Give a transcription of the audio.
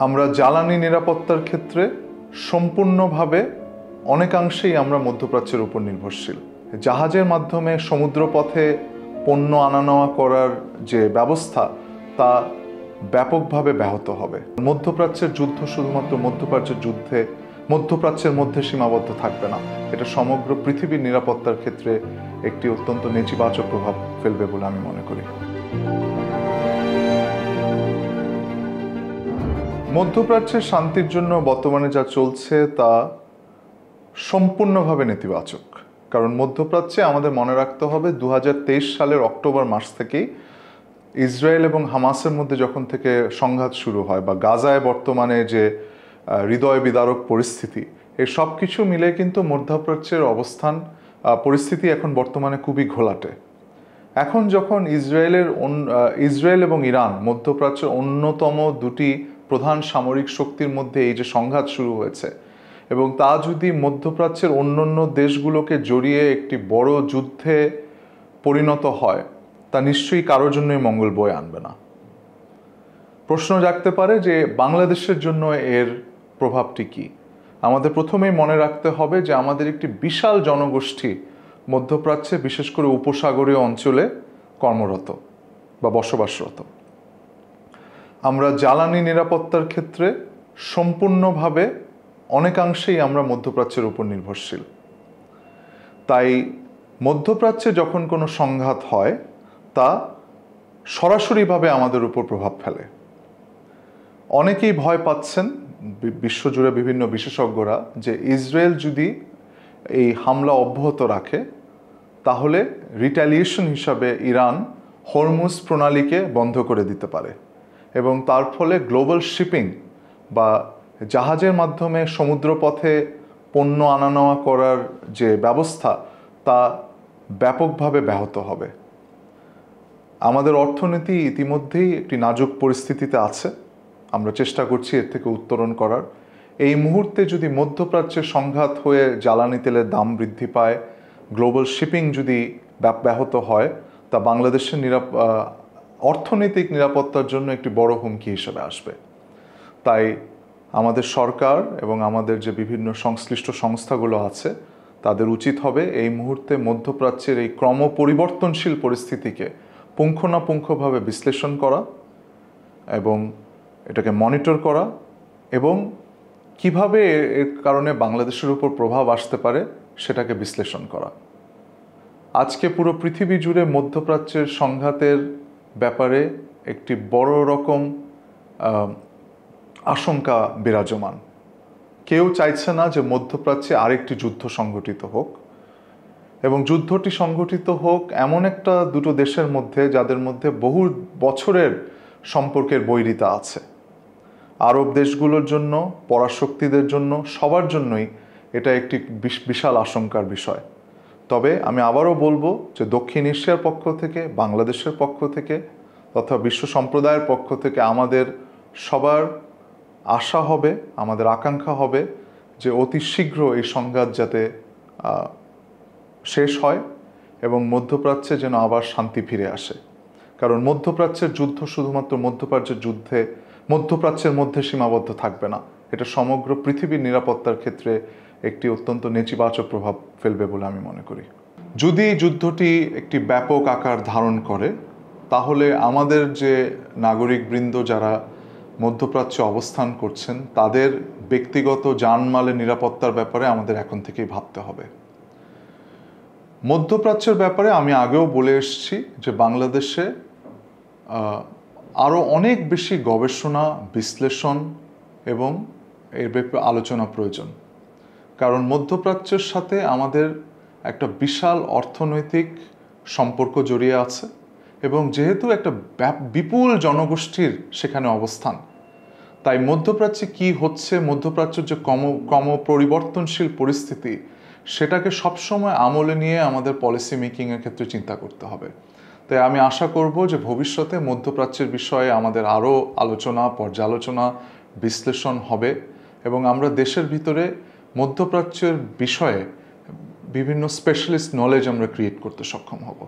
আমরা জ্বালানি নিরাপত্তার ক্ষেত্রে সম্পূর্ণভাবে অনেকাংশেই আমরা মধ্যপ্রাচ্যের উপর নির্ভরশীল। জাহাজের মাধ্যমে সমুদ্রপথে পণ্য আনা নেওয়া করার যে ব্যবস্থা তা ব্যাপকভাবে ব্যাহত হবে। মধ্যপ্রাচ্যের যুদ্ধ শুধুমাত্র মধ্যপ্রাচ্যের মধ্যে সীমাবদ্ধ থাকবে না, এটা সমগ্র পৃথিবীর নিরাপত্তার ক্ষেত্রে একটি অত্যন্ত নেতিবাচক প্রভাব ফেলবে বলে আমি মনে করি। মধ্যপ্রাচ্যের শান্তির জন্য বর্তমানে যা চলছে তা সম্পূর্ণভাবে নেতিবাচক। কারণ মধ্যপ্রাচ্যে আমাদের মনে রাখতে হবে 2023 সালের অক্টোবর মাস থেকেই ইসরায়েল এবং হামাসের মধ্যে যখন থেকে সংঘাত শুরু হয়, বা গাজায় বর্তমানে যে হৃদয় বিদারক পরিস্থিতি, এই সব কিছু মিলে কিন্তু মধ্যপ্রাচ্যের পরিস্থিতি এখন বর্তমানে খুবই ঘোলাটে। এখন যখন ইসরায়েল এবং ইরান মধ্যপ্রাচ্যের অন্যতম দুটি প্রধান সামরিক শক্তির মধ্যে এই যে সংঘাত শুরু হয়েছে, এবং তা যদি মধ্যপ্রাচ্যের অন্যান্য দেশগুলোকে জড়িয়ে একটি বড় যুদ্ধে পরিণত হয়, তা নিশ্চয়ই কারোর জন্যই মঙ্গল বয়ে আনবে না। প্রশ্ন জাগতে পারে যে বাংলাদেশের জন্য এর প্রভাবটি কি। আমাদের প্রথমেই মনে রাখতে হবে যে আমাদের একটি বিশাল জনগোষ্ঠী মধ্যপ্রাচ্যে, বিশেষ করে উপসাগরীয় অঞ্চলে কর্মরত বা বসবাসরত। আমরা জ্বালানি নিরাপত্তার ক্ষেত্রে সম্পূর্ণভাবে অনেকাংশেই আমরা মধ্যপ্রাচ্যের উপর নির্ভরশীল। তাই মধ্যপ্রাচ্যে যখন কোনো সংঘাত হয় তা সরাসরিভাবে আমাদের উপর প্রভাব ফেলে। অনেকেই ভয় পাচ্ছেন, বিশ্বজুড়ে বিভিন্ন বিশেষজ্ঞরা, যে ইসরায়েল যদি এই হামলা অব্যাহত রাখে তাহলে রিট্যালিয়েশন হিসাবে ইরান হরমুজ প্রণালীকে বন্ধ করে দিতে পারে, এবং তার ফলে গ্লোবাল শিপিং বা জাহাজের মাধ্যমে সমুদ্রপথে পণ্য আনা নেওয়া করার যে ব্যবস্থা তা ব্যাপকভাবে ব্যাহত হবে। আমাদের অর্থনীতি ইতিমধ্যেই একটি নাজুক পরিস্থিতিতে আছে, আমরা চেষ্টা করছি এর থেকে উত্তরণ করার। এই মুহূর্তে যদি মধ্যপ্রাচ্যের সংঘাত হয়ে জ্বালানি তেলের দাম বৃদ্ধি পায়, গ্লোবাল শিপিং যদি ব্যাহত হয়, তা বাংলাদেশের অর্থনৈতিক নিরাপত্তার জন্য একটি বড় হুমকি হিসেবে আসবে। তাই আমাদের সরকার এবং আমাদের যে বিভিন্ন সংশ্লিষ্ট সংস্থাগুলো আছে, তাদের উচিত হবে এই মুহূর্তে মধ্যপ্রাচ্যের এই ক্রমপরিবর্তনশীল পরিস্থিতিকে পুঙ্খানুপুঙ্খভাবে বিশ্লেষণ করা এবং এটাকে মনিটর করা, এবং কিভাবে এর কারণে বাংলাদেশের উপর প্রভাব আসতে পারে সেটাকে বিশ্লেষণ করা। আজকে পুরো পৃথিবী জুড়ে মধ্যপ্রাচ্যের সংঘাতের ব্যাপারে একটি বড় রকম আশঙ্কা বিরাজমান। কেউ চাইছে না যে মধ্যপ্রাচ্যে আরেকটি যুদ্ধ সংঘটিত হোক, এবং যুদ্ধটি সংঘটিত হোক এমন দুটো দেশের মধ্যে যাদের মধ্যে বহু বছরের সম্পর্কের বৈরিতা আছে। আরব দেশগুলোর জন্য, পরাশক্তিদের জন্য, সবার জন্যই এটা একটি বিশাল আশঙ্কার বিষয়। তবে আমি আবারও বলবো যে দক্ষিণ এশিয়ার পক্ষ থেকে, বাংলাদেশের পক্ষ থেকে তথা বিশ্ব সম্প্রদায়ের পক্ষ থেকে আমাদের সবার আশা হবে, আমাদের আকাঙ্ক্ষা হবে যে অতি শীঘ্র এই সংঘাত যাতে শেষ হয় এবং মধ্যপ্রাচ্যে যেন আবার শান্তি ফিরে আসে। কারণ মধ্যপ্রাচ্যের যুদ্ধ শুধুমাত্র মধ্যপ্রাচ্যের মধ্যে সীমাবদ্ধ থাকবে না, এটা সমগ্র পৃথিবীর নিরাপত্তার ক্ষেত্রে একটি অত্যন্ত নেতিবাচক প্রভাব ফেলবে বলে আমি মনে করি। যদি যুদ্ধটি একটি ব্যাপক আকার ধারণ করে, তাহলে আমাদের যে নাগরিকবৃন্দ যারা মধ্যপ্রাচ্যে অবস্থান করছেন, তাদের ব্যক্তিগত জানমালের নিরাপত্তার ব্যাপারে আমাদের এখন থেকেই ভাবতে হবে। মধ্যপ্রাচ্যের ব্যাপারে আমি আগেও বলে এসেছি যে বাংলাদেশে আরও অনেক বেশি গবেষণা, বিশ্লেষণ এবং এর ব্যাপারে আলোচনা প্রয়োজন। কারণ মধ্যপ্রাচ্যের সাথে আমাদের একটা বিশাল অর্থনৈতিক সম্পর্ক জড়িয়ে আছে, এবং যেহেতু একটা বিপুল জনগোষ্ঠীর সেখানে অবস্থান, তাই মধ্যপ্রাচ্যে কি হচ্ছে, মধ্যপ্রাচ্যের যে ক্রমপরিবর্তনশীল পরিস্থিতি, সেটাকে সবসময় আমলে নিয়ে আমাদের পলিসি মেকিংয়ের ক্ষেত্রে চিন্তা করতে হবে। তাই আমি আশা করব যে ভবিষ্যতে মধ্যপ্রাচ্যের বিষয়ে আমাদের আরও আলোচনা, পর্যালোচনা, বিশ্লেষণ হবে, এবং আমরা দেশের ভিতরে মধ্যপ্রাচ্যের বিষয়ে বিভিন্ন স্পেশালিস্ট নলেজ আমরা ক্রিয়েট করতে সক্ষম হব।